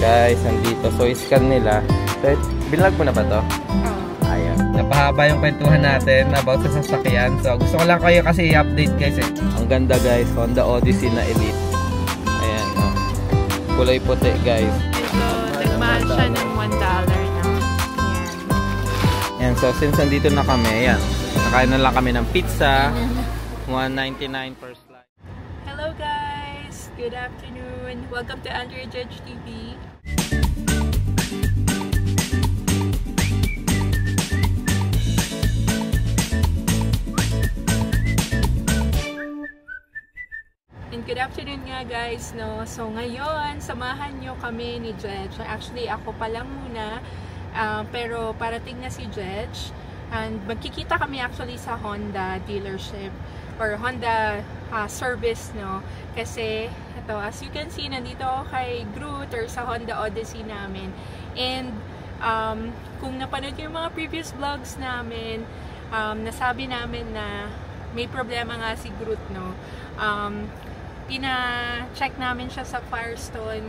guys, nandito. So, scan nila. So, binlog mo na ba to? Ayan. Napahaba yung kwentuhan natin about sa sasakyan. So, gusto ko lang kayo kasi i-update guys eh. Ang ganda guys, Honda Odyssey na Elite. Ayan, no? Kulay puti guys. Ito, nagmahal siya ng $1 na. Ayan, so since nandito na kami, ayan. Nakain na lang kami ng pizza. $1.99 per slice. Hello guys! Good afternoon! Welcome to Andrea Judge TV. And good afternoon nga guys, no? So ngayon, samahan nyo kami ni Jedge. Actually, ako pa lang muna. Pero parating na si Jedge. And magkikita kami actually sa Honda dealership or Honda service, no? Kasi ito, as you can see, nandito ako kay Groot or sa Honda Odyssey namin. And kung napanood yung mga previous vlogs namin, nasabi namin na may problema nga si Groot, no? Pina-check namin siya sa Firestone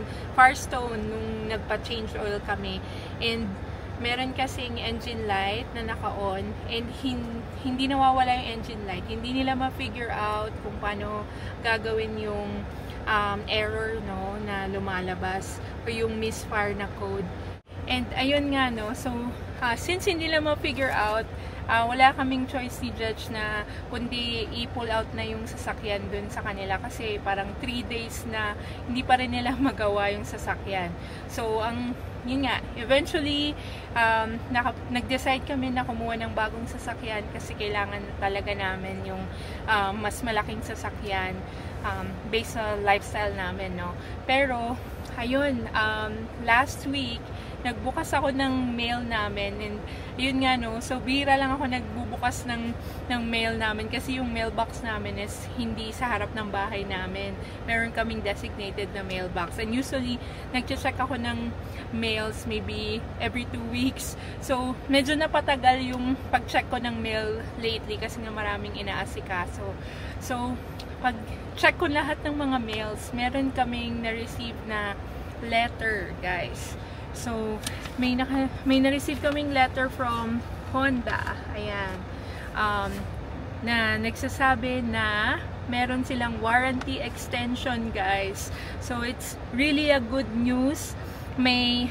nung nagpa-change oil kami. And meron kasing engine light na naka-on and hindi nawawala yung engine light. Hindi nila ma-figure out kung paano gagawin yung error, no, na lumalabas o yung misfire na code. And ayun nga, no, so since hindi nila ma-figure out, wala kaming choice ni Judge na kundi i-pull out na yung sasakyan dun sa kanila kasi parang 3 days na hindi pa rin nila magawa yung sasakyan. So, yun nga, eventually, nag-decide kami na kumuha ng bagong sasakyan kasi kailangan talaga namin yung mas malaking sasakyan based sa lifestyle namin, no? Pero, ayun, last week, nagbukas ako ng mail namin and yun nga, no, so bira lang ako nagbubukas ng mail namin kasi yung mailbox namin is hindi sa harap ng bahay namin. Meron kaming designated na mailbox and usually nag-check ako ng mails maybe every 2 weeks. So medyo napatagal yung pag-check ko ng mail lately kasi nga maraming inaasikaso. So pag-check ko lahat ng mga mails, meron kaming na-receive na letter, guys. So, may na-receive kaming letter from Honda, ayan, na nagsasabi na meron silang warranty extension, guys. So, it's really a good news. May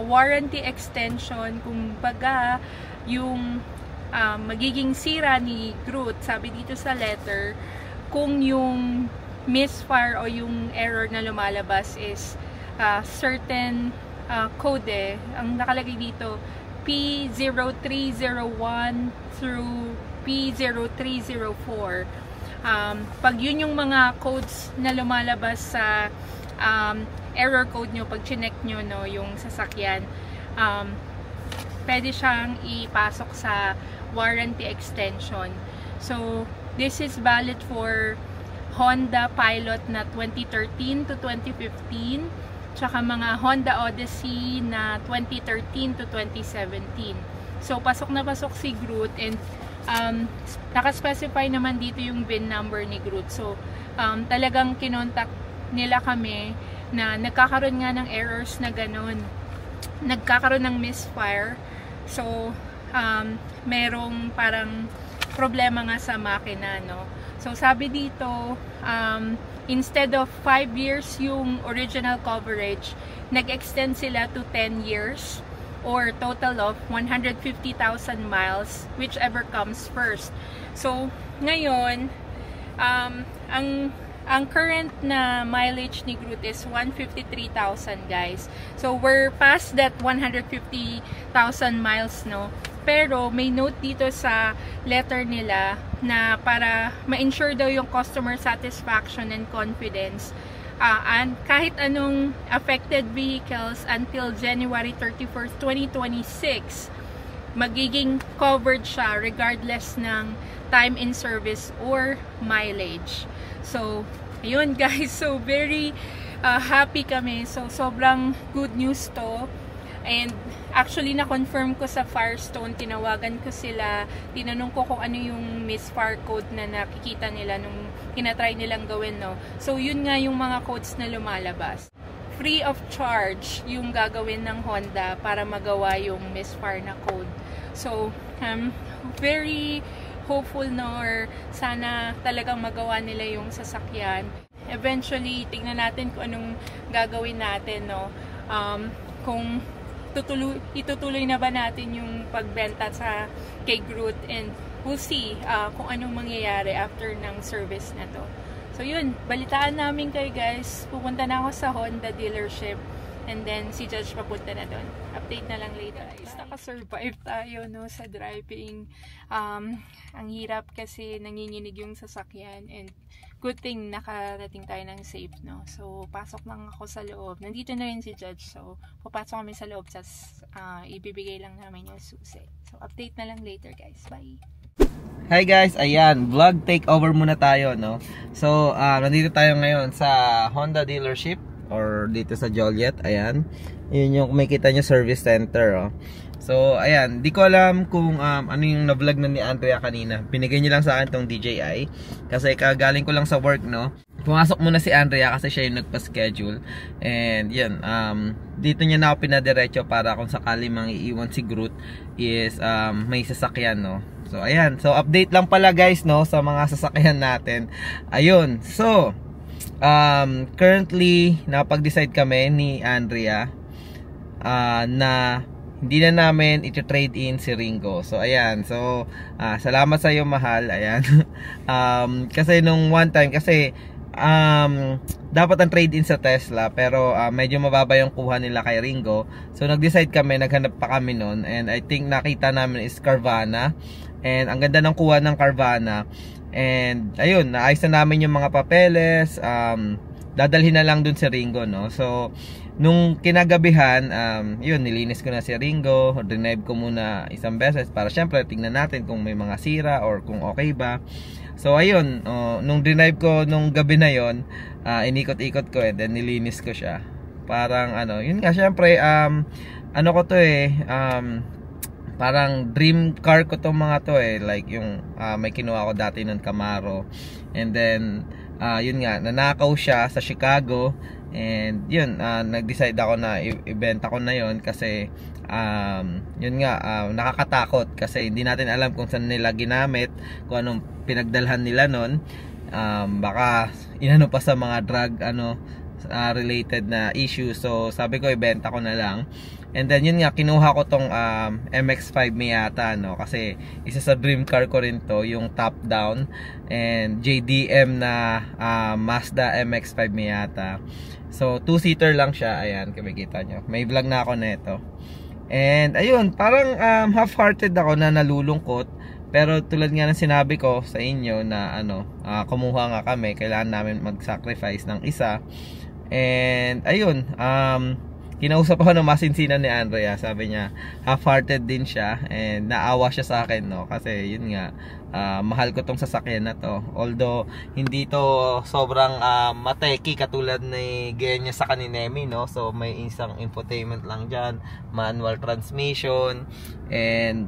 warranty extension, kung baga, yung magiging sira ni Groot, sabi dito sa letter, kung yung misfire o yung error na lumalabas is certain code, ang nakalagay dito P0301 through P0304. Pag yun yung mga codes na lumalabas sa error code nyo, pag chinek nyo, no, yung sasakyan, pwede siyang ipasok sa warranty extension. So this is valid for Honda Pilot na 2013 to 2015, tsaka mga Honda Odyssey na 2013 to 2017. So, pasok na pasok si Groot and nakaspecify naman dito yung VIN number ni Groot. So, talagang kinontak nila kami na nagkakaroon nga ng errors na ganun. Nagkakaroon ng misfire. So, merong parang problema nga sa makina, no? So, sabi dito, instead of 5 years yung original coverage, nag-extend sila to 10 years or total of 150,000 miles, whichever comes first. So, ngayon, ang current na mileage ni Groot is 153,000, guys. So, we're past that 150,000 miles, no? Pero may note dito sa letter nila na para ma-ensure daw yung customer satisfaction and confidence, and kahit anong affected vehicles until January 31st, 2026, magiging covered siya regardless ng time in service or mileage. So, ayun guys, so very happy kami. So, sobrang good news to. And actually, na-confirm ko sa Firestone, tinawagan ko sila, tinanong ko kung ano yung misfire code na nakikita nila nung tinatry nilang gawin, no? So, yun nga yung mga codes na lumalabas. free of charge yung gagawin ng Honda para magawa yung misfire na code. So, very hopeful or sana talagang magawa nila yung sasakyan. Eventually, tignan natin kung anong gagawin natin, no? Kung itutuloy na ba natin yung pagbenta sa kay Groot, and we'll see kung anong mangyayari after ng service na to. So yun, balitaan namin kayo guys. Pupunta na ako sa Honda dealership and then si Judge papunta na doon. Update na lang later. Guys, nakasurvive tayo, no, sa driving. Ang hirap kasi nanginginig yung sasakyan, and good thing nakarating tayo ng safe, no. So pasok lang ako sa loob. Nandito na rin si Judge. So papasok kami sa loob, tas ibibigay lang namin yung susi. So update na lang later guys. Bye! Hi guys, ayan, vlog takeover muna tayo, no. So, nandito tayo ngayon sa Honda dealership or dito sa Joliet, ayan. Yun yung makikita nyo, service center, oh. So, ayan, di ko alam kung ano yung na-vlog na ni Andrea kanina. Pinigay niya lang sa akin tong DJI kasi kagaling ko lang sa work, no. Pumasok muna si Andrea kasi siya yung nagpa-schedule. And yun, dito niya na ako pinadiretso para kung sakali mang iiwan si Groot is may sasakyan, no. So ayan, so update lang pala guys, no, sa mga sasakyan natin. Ayun, so currently napag-decide kami ni Andrea na hindi na namin iti-trade in si Ringo. So ayan, so salamat sa iyo, mahal. Ayan. Kasi nung one time kasi dapat ang trade-in sa Tesla, pero medyo mababa yung kuha nila kay Ringo. So nag-decide kami, naghanap pa kami nun, and I think nakita namin is Carvana. And ang ganda ng kuha ng Carvana. And ayun, naayos na namin yung mga papeles. Dadalhin na lang dun si Ringo, no. So nung kinagabihan, yun, nilinis ko na si Ringo, drive ko muna isang beses para syempre tingnan natin kung may mga sira or kung okay ba. So ayun, nung drive ko nung gabi na yon, inikot-ikot ko, and then nilinis ko siya. Parang ano, yun nga, syempre ano ko to parang dream car ko tong mga to like yung may kinuha ko dati ng Camaro, and then yun nga, nanakaw siya sa Chicago, and yun, nag-decide ako na ibenta ko na yun kasi yun nga, nakakatakot kasi hindi natin alam kung saan nila ginamit, kung anong pinagdalhan nila nun. Baka inano pa sa mga drug related na issue. So sabi ko ibenta ko na lang. And then yun nga, kinuha ko tong MX-5 Miata, no, kasi isa sa dream car ko rin to, yung top down, and JDM na Mazda MX-5 Miata. So 2-seater lang siya. Ayan, kumikita nyo, may vlog na ako nito. And ayun, parang half-hearted ako na nalulungkot, pero tulad nga ng sinabi ko sa inyo na kumuha nga kami, kailangan namin mag-sacrifice ng isa. And ayun, kinausap ako ng masinsinan ni Andrea. Sabi niya half-hearted din siya, and naawa siya sa akin, no, kasi yun nga, mahal ko tong sasakyan na to. Although hindi to sobrang mateki katulad ni Genya sa kaninemi, no. So may isang infotainment lang dyan, manual transmission, and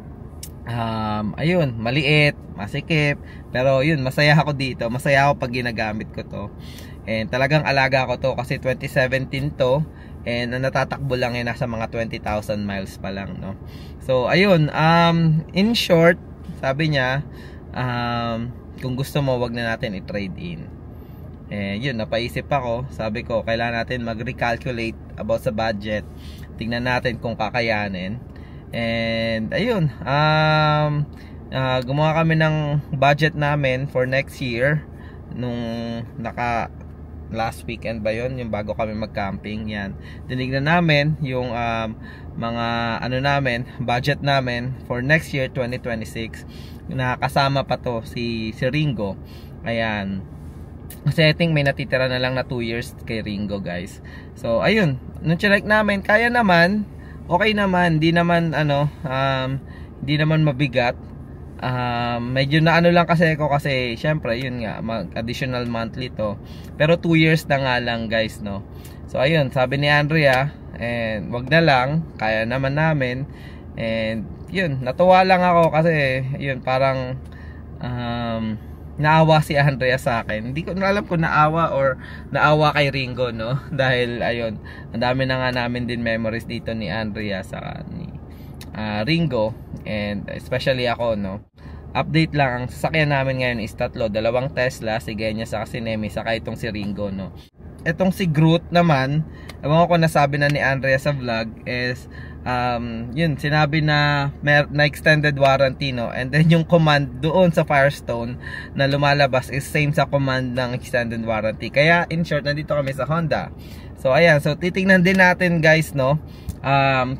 ayun, maliit, masikip, pero yun, masaya ako dito. Masaya ako pag ginagamit ko to, and talagang alaga ko to kasi 2017 to. And natatakbo lang nasa mga 20,000 miles pa lang, no. So ayun, in short, sabi niya, kung gusto mo, wag na natin i-trade in. Yun, napaisip ako. Sabi ko, kailangan natin mag-recalculate about sa budget. Tingnan natin kung kakayanin. And ayun, gumawa kami ng budget namin for next year. Nung last weekend ba yun, yung bago kami mag-camping, yan, tinignan namin yung mga namin, budget namin for next year 2026, nakakasama pa to si Ringo. Ayan, kasi I think may natitira na lang na 2 years kay Ringo, guys. So ayun, nung check namin, kaya naman, okay naman, hindi naman hindi naman mabigat. Medyo na lang kasi ako, kasi syempre yun nga, mag additional monthly to, pero 2 years na nga lang, guys, no. So ayun, sabi ni Andrea, and wag na lang, kaya naman namin. And yun, natuwa lang ako kasi yun, parang naawa si Andrea sa akin. Hindi ko na alam kung naawa or naawa kay Ringo, no? Dahil ayun, ang dami na nga namin din memories dito ni Andrea sa ni Ringo, and especially ako, no? Update lang, ang sasakyan namin ngayon is tatlo, dalawang Tesla, si Genya sa si Nemi, saka itong si Ringo, no? Itong si Groot naman, ewan ko nasabi na ni Andrea sa vlog, is yun, sinabi na extended warranty, no? And then yung command doon sa Firestone na lumalabas is same sa command ng extended warranty. Kaya in short, nandito kami sa Honda. So ayan, so titingnan din natin guys, no?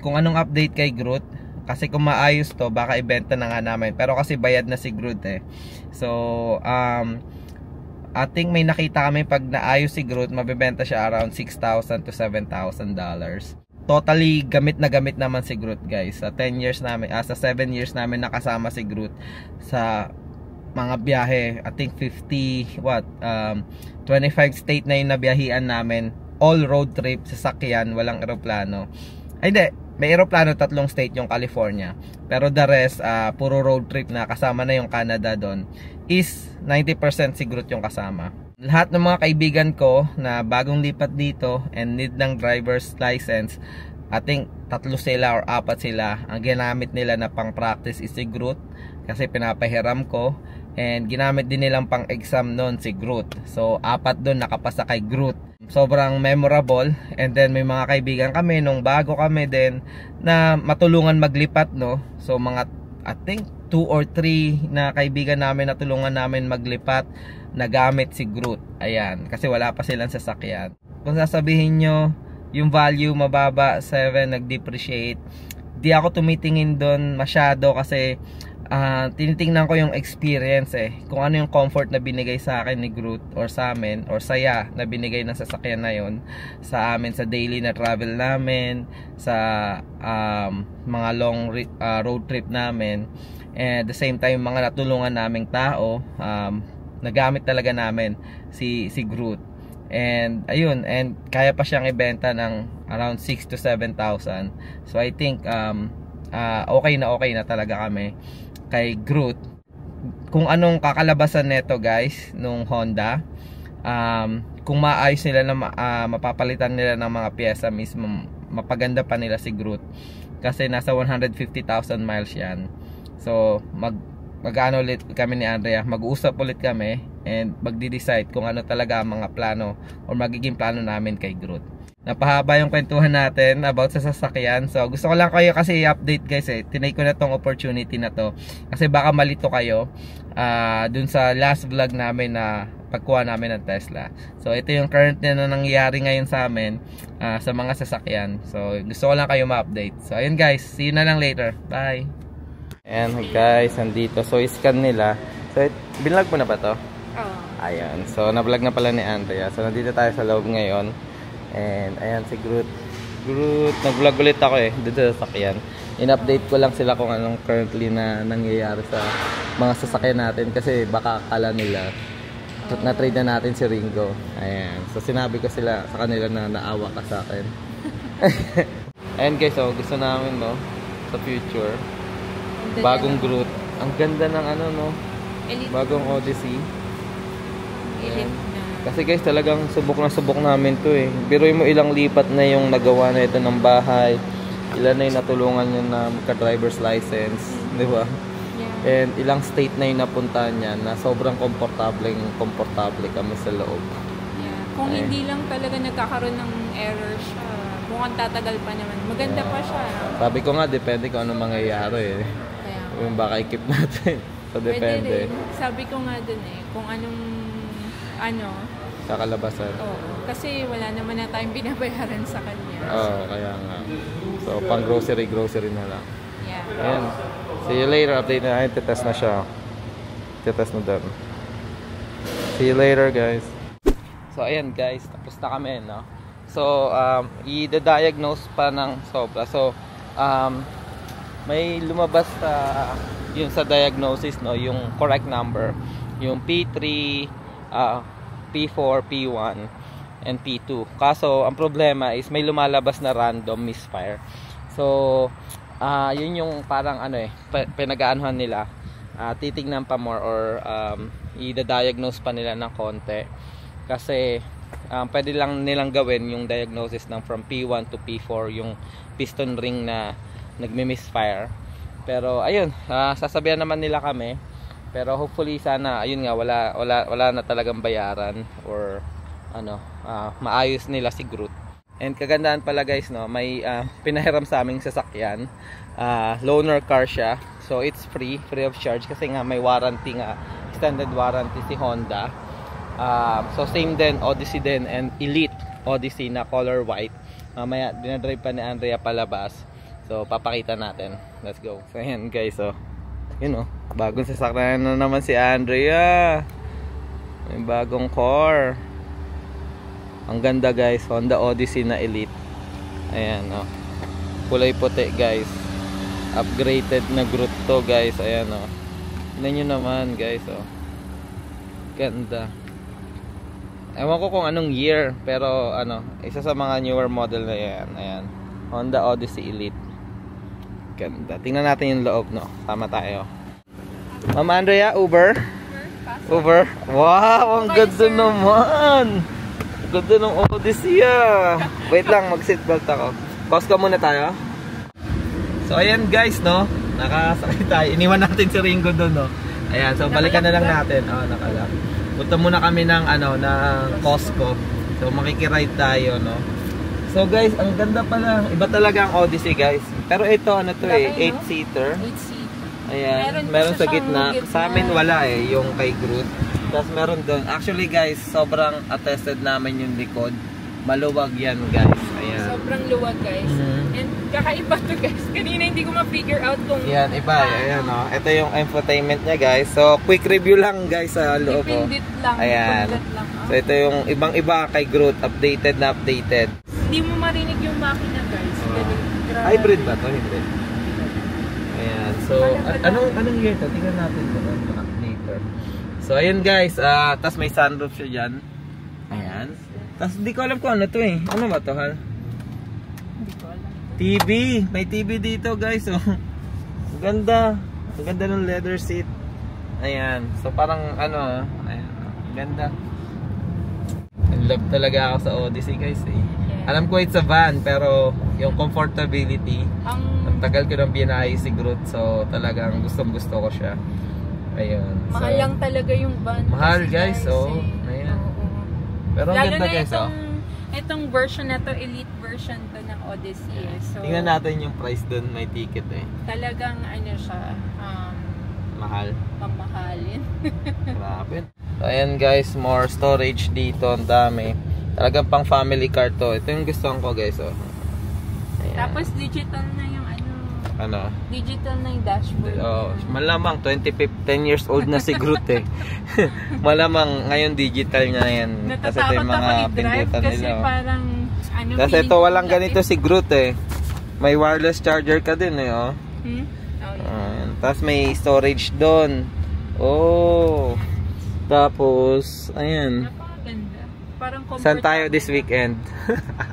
Kung anong update kay Groot. Kasi kung maayos to, baka ibenta na nga namin. Pero kasi bayad na si Groot eh. So I think may nakita kami pag naayos si Groot, mabibenta siya around $6,000 to $7,000. Totally gamit na gamit naman si Groot guys. Sa 10 years namin, sa 7 years namin nakasama si Groot sa mga biyahe. I think 25 state na yung nabiyahian namin. All road trip, sasakyan, walang eroplano. Ay hindi, may eroplano, 3 state yung California. Pero the rest, puro road trip na, kasama na yung Canada doon. Is 90% si Groot yung kasama. Lahat ng mga kaibigan ko na bagong lipat dito and need ng driver's license, I think 3 sila or 4 sila. Ang ginamit nila na pang practice is si Groot, kasi pinapahiram ko. And ginamit din nilang pang exam noon si Groot. So 4 doon nakapasa kay Groot. Sobrang memorable. And then may mga kaibigan kami nung bago kami din na matulungan maglipat, no. So mga I think 2 or 3 na kaibigan namin na tulungan namin maglipat, nagamit si Groot. Ayan, kasi wala pa silang sasakyan. Kung sasabihin nyo yung value mababa, 7 nag-depreciate, di ako tumitingin doon masyado kasi tinitingnan ko yung experience eh. Kung ano yung comfort na binigay sa akin ni Groot or sa amin, or saya na binigay ng sasakyan na yon sa amin sa daily na travel namin, sa mga long road trip namin, and at the same time mga natulungan naming tao, nagamit talaga namin si Groot. And ayun, and kaya pa siyang ibenta ng around 6 to 7,000. So I think okay na talaga kami kay Groot. Kung anong kakalabasan neto guys nung Honda, kung maayos nila na mapapalitan nila ng mga pyesa mismo, mapaganda pa nila si Groot kasi nasa 150,000 miles yan. So mag-ano ulit kami ni Andrea, mag-uusap ulit kami and magdi-decide kung ano talaga ang mga plano or magiging plano namin kay Groot. Napahaba yung kwentuhan natin about sa sasakyan. So gusto ko lang kayo kasi i-update guys eh. Tinay ko na tong opportunity na to kasi baka malito kayo dun sa last vlog namin na pagkuha namin ng Tesla. So ito yung current na nangyayari ngayon sa amin sa mga sasakyan. So gusto ko lang kayo ma-update. So ayun guys, see you na lang later. Bye. And guys, nandito. So i-scan nila. So binlog mo na ba to? Oo. Ayan. So na-vlog na pala ni Andrea. So nandito tayo sa loob ngayon. And ayan si Groot. Nag-vlog ulit ako eh dito sa sasakyan. In-update ko lang sila kung anong currently na nangyayari sa mga sasakyan natin kasi baka akala nila na-trade na natin si Ringo. Ayan. So sinabi ko sila sa kanila na naawa ka sa akin. Ayan guys, so gusto namin no sa future. Bagong Groot. Ang ganda ng ano no. Bagong Odyssey. Elite. Kasi guys, talagang subok namin to eh. Biruin mo ilang lipat na yung nagawa na ito ng bahay. Ilan na yung natulungan niya na magka-driver's license. Di ba? Yeah. And ilang state na yung napuntahan niya na sobrang komportable kami sa loob. Yeah. Kung hindi lang talaga nagkakaroon ng error siya, mukhang tatagal pa naman. Maganda pa siya. Sabi ko nga, depende kung ano mangyayari eh. Yung baka i-keep natin. So depende. Sabi ko nga dun eh, kung anong kakalabasan. Oo. Kasi wala naman na tayong binabayaran sa kanya. Oo, kaya nga. So, pang grocery na lang. Yeah. Ayan. See you later. Update na. Ay, titest na siya. Titest na doon. See you later, guys. So, ayan, guys. Tapos na kami, no? So, i-diagnose pa ng sobra. So, may lumabas yun sa diagnosis, no? Yung correct number. Yung P3, P4, P1 and P2. Kaso ang problema is may lumalabas na random misfire. So yun yung parang pinag-aanuhan nila titignan pa more or i-diagnose pa nila ng konti. Kasi pwede lang nilang gawin yung diagnosis ng from P1 to P4, yung piston ring na nagmi-misfire. Pero ayun, sasabihan naman nila kami. Pero hopefully sana ayun nga wala na talagang bayaran or maayos nila si Groot. And kagandahan pala guys, no, may pinahiram sa aming sasakyan. Loaner car siya. So it's free of charge kasi nga may warranty nga, extended warranty si Honda. So same din, Odyssey din, and Elite Odyssey na color white. Mamaya dinadrive pa ni Andrea palabas. So papakita natin. Let's go. So ayan guys, so yun oh, bagong sasakyan na naman si Andrea. May bagong car. Ang ganda guys, Honda Odyssey na Elite. Ayan oh. Kulay puti guys. Upgraded na Groot to guys. Ayan oh. Tignan nyo naman guys oh. Ganda. Ewan ko kung anong year, pero isa sa mga newer model na yan. Ayan. Honda Odyssey Elite. Ganda. Tingnan natin yung loob, no. Tama tayo. Ma'am Andrea, Uber? Uber? Wow, ang ganda naman. Ganda ng Odyssey ah. Wait lang, mag-seatbelt ako. Pause ka muna tayo. So ayan guys, no. Nakasakay tayo. Iniwan natin si Ringo doon, no. Ayan, so balikan na lang natin. Nakalak. Punta muna kami ng ng Costco. So makikiride tayo, no. So guys, ang ganda pala. Iba talaga ang Odyssey, guys. Pero ito to 8-seater. 8-seater. Ayan, meron sa gitna. Sa amin wala yung kay Groot. Tapos meron doon. Actually guys, sobrang attested namin yung likod. Maluwag yan guys. Ayan. Sobrang luwag guys. And kakaiba to guys. Kanina hindi ko ma-figure out kung yan, iba. Ayan o. Ito yung infotainment niya guys. So quick review lang guys sa loob. Dipindit lang. Ayan. Lang, So ito yung ibang-iba kay Groot. Updated na updated. Hindi mo marinig yung makina guys. Hybrid ba to? Hybrid. Ayan. So anong year to? Tingnan natin ito later. So ayun guys, tas may sunroof siya dyan. Ayan. Tas hindi ko alam kung ano to eh. Ano ba to, Hal? Hindi ko alam. TV. May TV dito guys. Oh. Ang ganda. Ang ganda ng leather seat. Ayan. So parang ayan. Ang ganda. In love talaga ako sa Odyssey guys eh. Yeah. Alam ko it's a van pero yung comfortability. Ang tagal ko nang binahay si Groot. So talagang gustong-gusto ko siya. Ayun. Mahal lang talaga yung van. Mahal guys, oh. Ayan. Pero ang ganda guys, oh. Itong version na to, Elite version to ng Odyssey. Yeah. So, tingnan natin yung price dun, may ticket eh. Talagang siya, mahal. Pamahalin. Grabe. So ayan guys, more storage dito, ang dami. Talagang pang family car to. Ito yung gusto ko guys, oh. Ayan. Tapos digital na yung digital na yung dashboard. Oh, malamang 10 years old na si Groot eh. Malamang ngayon digital niya yan. Kasi ito yung mga pindutan nila. Kasi parang kasi ito walang ganito si Groot eh. May wireless charger ka din eh, oh. Tapos may storage doon. Oh. Tapos ayan. Napakaganda. Parang comfortable. Saan tayo this weekend?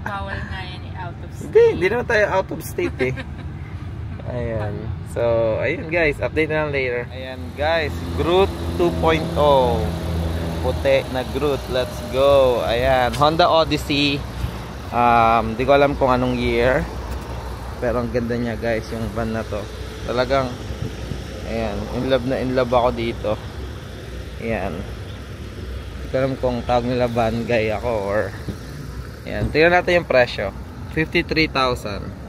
Bawal nga yan out of state. Hindi naman tayo out of state eh. Ayan. So, ayun guys, update na lang later. Ayan guys, Groot 2.0. Puti na Groot. Let's go. Ayan, Honda Odyssey. Di ko alam kung anong year. Pero ang ganda niya guys, yung van na to. Talagang, ayan, in love ako dito. Ayan. Di ko alam kung tawag nila van guy ako or... Ayan, tingnan natin yung presyo. 53,000.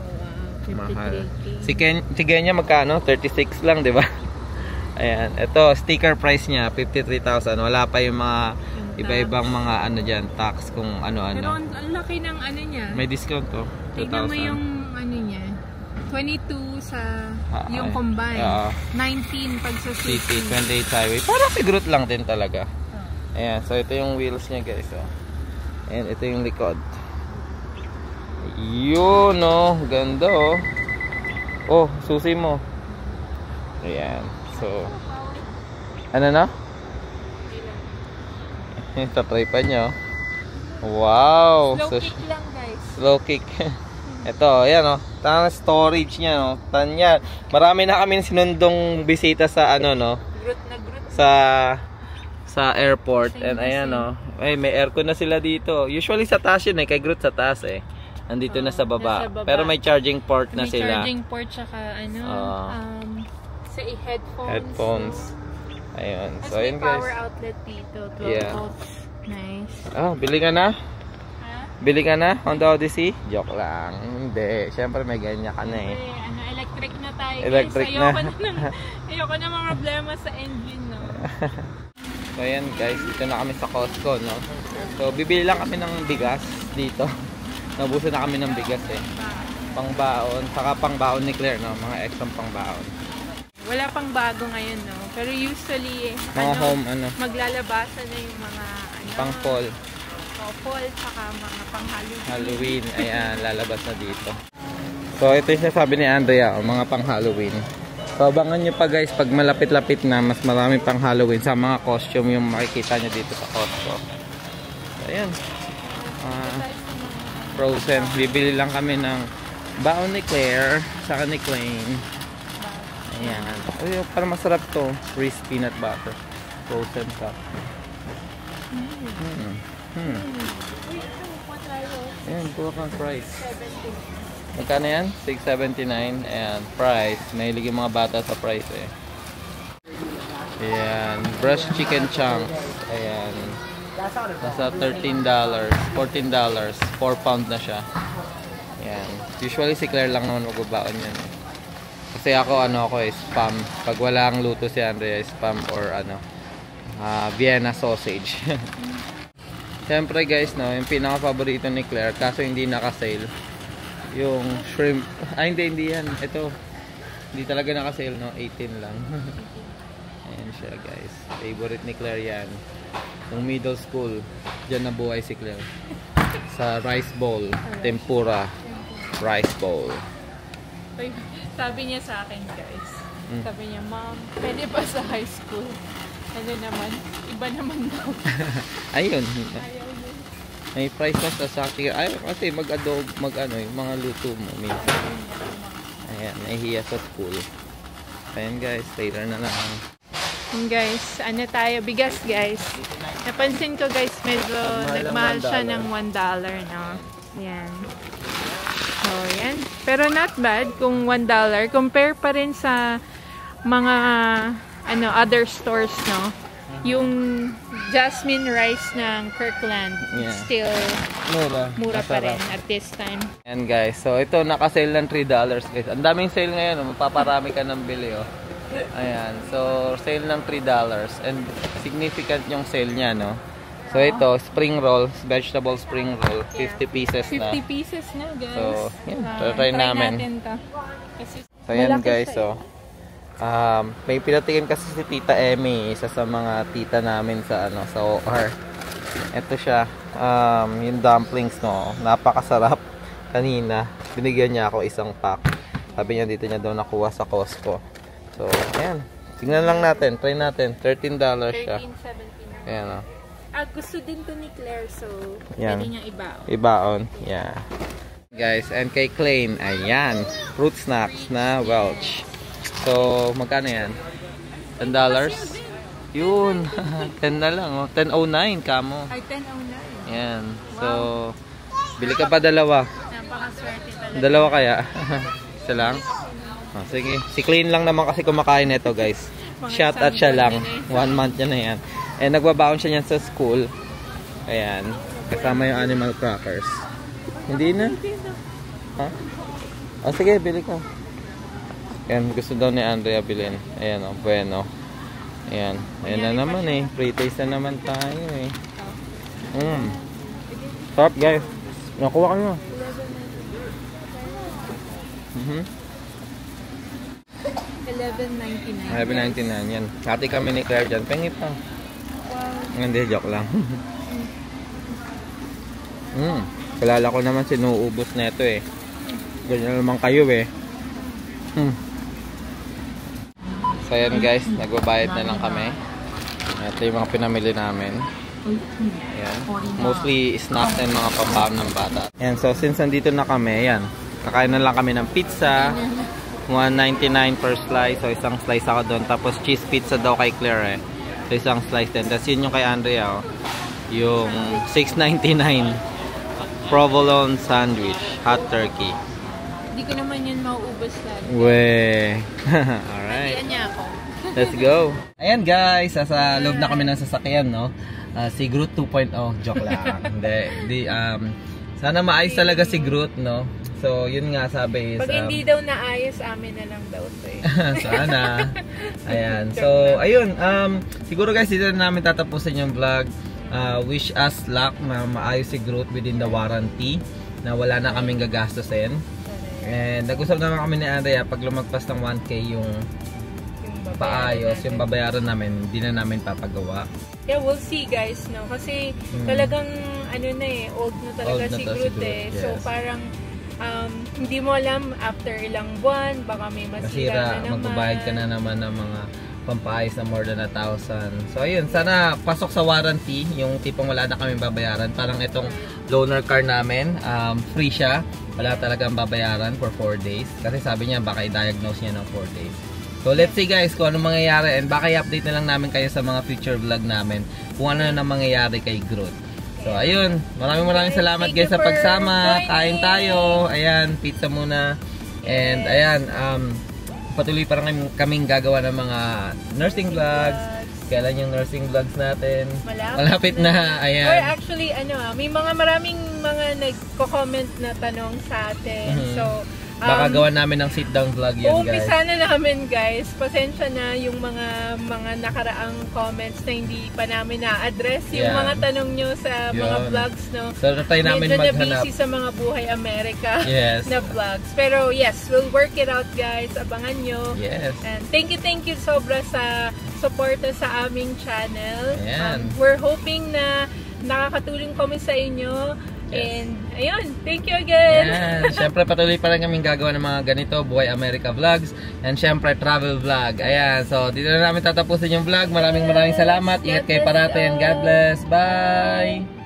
Mahal. Si Kenya magkano? 36 lang, 'di ba? Ayan, ito sticker price niya 53,000. Wala pa yung mga iba-ibang mga diyan, tax kung ano-ano. Pero ang laki ng niya. May discount to. 2,000. Tignan mo yung niya. 22 sa yung combine. 19 pag sa city. 28 highway. Parang si Groot lang din talaga. Ayan, so ito yung wheels niya, guys, oh. And ito yung likod. Yun, oh, ganda, oh. Oh, susi mo. Ayan. So, ano na? Ito, try pa nyo. Wow. Slow kick lang, guys. Slow kick. Ito, ayan o. Tama storage niya, no. Tanya. Marami na kami sinundong bisita sa ano, no. Sa airport. And ayan, no. Ay, may aircon na sila dito. Usually sa taas yun, kay Groot sa taas, Nandito na sa baba. Pero may charging port na sila. May charging port, tsaka ano, sa headphones. Ayun. So, may ayun, guys. power outlet dito. 12 volts. Nice. Oh, bili ka na? Bili ka na? Honda Odyssey? Joke lang. Hindi. Siyempre may ganyan ka na Electric na tayo. Electric guys. na. Ayoko na mga problema sa engine, no? So ayan guys, dito na kami sa Costco, no? So bibili lang kami ng bigas dito. Nabuso na kami ng bigas pangbaon, saka pangbaon ni Claire, no? Mga extra pangbaon. Wala pang bago ngayon, no? Pero usually, mga home, maglalabasan na yung mga, pang fall. Fall, saka mga pang Halloween. Halloween, ayan, lalabas na dito. So ito yung sinasabi ni Andrea, mga pang Halloween. So abangan nyo pa guys, pag malapit-lapit na, mas marami pang Halloween sa mga costume yung makikita nyo dito sa Costco. So ayan. Frozen. Bibili lang kami ng baon ni Claire, saka ni Klein. Ayan. Uy, parang masarap to. Reese peanut butter. Frozen cup. Ayan, kuha kang price. Magkano yan? $6.79. Ayan, price. Mahilig yung mga bata sa price Ayan, breast chicken chunks. Ayan. Nasa $13, $14. 4 pound na siya. Ayan. Usually si Claire lang naman magbabaon yan. Kasi ako, spam. Pag walang luto si Andrea, spam or Vienna sausage. Siyempre guys, no, yung pinaka-paborito ni Claire, kaso hindi naka-sale. Yung shrimp. Hindi yan. Ito. Hindi talaga naka-sale, no? 18 lang. Ayan siya guys. Favorite ni Claire yan. Yung middle school, dyan nabuhay si Claire. Sa rice bowl. Tempura. Rice bowl. Sabi niya sa akin guys. Sabi niya, Mom, pwede ba sa high school? Ano naman? Iba naman daw. Ayun. May price na sa saki. Ay, kasi mag-adobe, yung mga luto mo. Minsan. Ayan, nahihiya sa school. Ayan guys, later na lang. Guys, tayo? Bigas guys. Napansin ko guys, medyo nagmahal siya ng $1, no? Yan. So, yan. Pero not bad kung $1. Compare pa rin sa mga other stores, no? Yung jasmine rice ng Kirkland, still mura pa rin at this time. Ayan guys, so ito naka-sale ng $3 guys. Ang daming sale ngayon, mapaparami ka ng bili, Ayan, so sale ng $3 and significant yung sale niya, no? So ito, spring roll, vegetable spring roll, 50 pieces na. 50 pieces na guys. So, yan, try namin. So yan guys, so may pinatikim kasi si Tita Emmy, isa sa mga tita namin sa sa OR. Ito siya, yung dumplings, no, napakasarap. Kanina binigyan niya ako isang pack. Sabi niya dito niya daw nakuha sa Costco. So ayan, tingnan lang natin, try natin. $13 siya. $13.79. Ayan, gusto din to ni Claire, so yan, pwede niyang ibaon. Ibaon, yeah. Guys, and kay Klein, ayan, fruit snacks na Welch. So, magkano yan? $10? Yun. 10 na lang. 10.09 kamo. Ay, 10.09. Yan. So, bili ka pa dalawa. Napakaswerte talaga. Dalawa kaya? Isa lang? Sige. Si Clean lang naman kasi kumakain nito guys. Shot at siya lang. 1 month niya na yan. Eh, nagbabaon siya niyan sa school. Ayan. Kasama yung animal crackers. Hindi na? Ha? Sige, bili ka. Ayan, gusto daw ni Andrea bilhin. Ayan, bueno. Ayan. Ayan na naman Pre-taste na naman tayo Sarap guys. Nakuha ka na. $11.99. Yan. Hati kami ni Claire dyan. Pengi pa. Wow. Hindi, joke lang. Kalala ko naman sinuubos na ito Ganyan naman kayo So ayan guys, nagbabayad na lang kami. Ito yung mga pinamili namin. Ayan. Mostly snacks and mga pambaon ng bata. Ayan, so since nandito na kami, ayan, Kakain na lang kami ng pizza. 1.99 per slice. So, isang slice ako doon. Tapos, cheese pizza daw kay Claire eh. So, isang slice din. Tapos, yun yung kay Andrea. Oh. Yung 6.99 provolone sandwich. Hot turkey. Hindi ko naman yun mauubos lang. Weh. Alright. Nandiyan niya ako. Let's go. Ayan guys, sa loob na kami ng sasakyan, no? Si Groot 2.0, joke lang. Hindi, sana maayos talaga si Groot, no? So, yun nga sabi is... Pag hindi daw naayos, amin na lang daw ito eh. Sana. Ayan. So, ayun. Siguro guys, dito na namin tatapusin yung vlog. Wish us luck na maayos si Groot within the warranty. Na wala na kaming gagastusin. And nag-usap naman kami ni Andrea, pag lumagpas ng 1K yung paayos, yung babayaran namin, hindi na namin papagawa. Yeah, we'll see guys, no? Kasi talagang ano na eh, old na talaga si Groot eh. Yes. So parang hindi mo alam after ilang buwan, baka may masira na naman. Magbabayad ka na naman ng mga pampaayos na more than 1,000. So ayun, sana pasok sa warranty, yung tipong wala na kami babayaran. Parang itong loaner car namin, free siya. Wala talagang babayaran for 4 days. Kasi sabi niya baka i-diagnose niya ng 4 days. So let's see guys kung anong mangyayari, and baka i-update na lang namin kayo sa mga future vlog namin kung ano na mangyayari kay Groot. So ayun, maraming salamat guys sa pagsama. Kain tayo. Ayan, pizza muna. And ayan, patuloy pa rin kaming gagawa ng mga nursing vlogs. Kailan yung nursing vlogs natin? Malapit na. Ayan. Or actually, may maraming mga nagko-comment na tanong sa atin. So, baka gawa namin ng sit-down vlog yan, guys. Umpisa na namin, guys. Pasensya na yung mga nakaraang comments na hindi pa namin na-address. Yung mga tanong nyo sa mga vlogs, no? So, try namin maghanap. Medyo na busy sa mga Buhay America yes. na vlogs. Pero yes, we'll work it out, guys. Abangan nyo. Yes. And thank you sobra sa suporta sa aming channel. We're hoping na nakakatulong kami sa inyo. Yes. And ayun, thank you again. Ayan, syempre patuloy pa rin kaming gagawa ng mga ganito, Buhay America vlogs, and syempre travel vlog. Ayan, so dito na namin tatapusin yung vlog. Maraming salamat. Ingat kayo parati and God bless. Bye!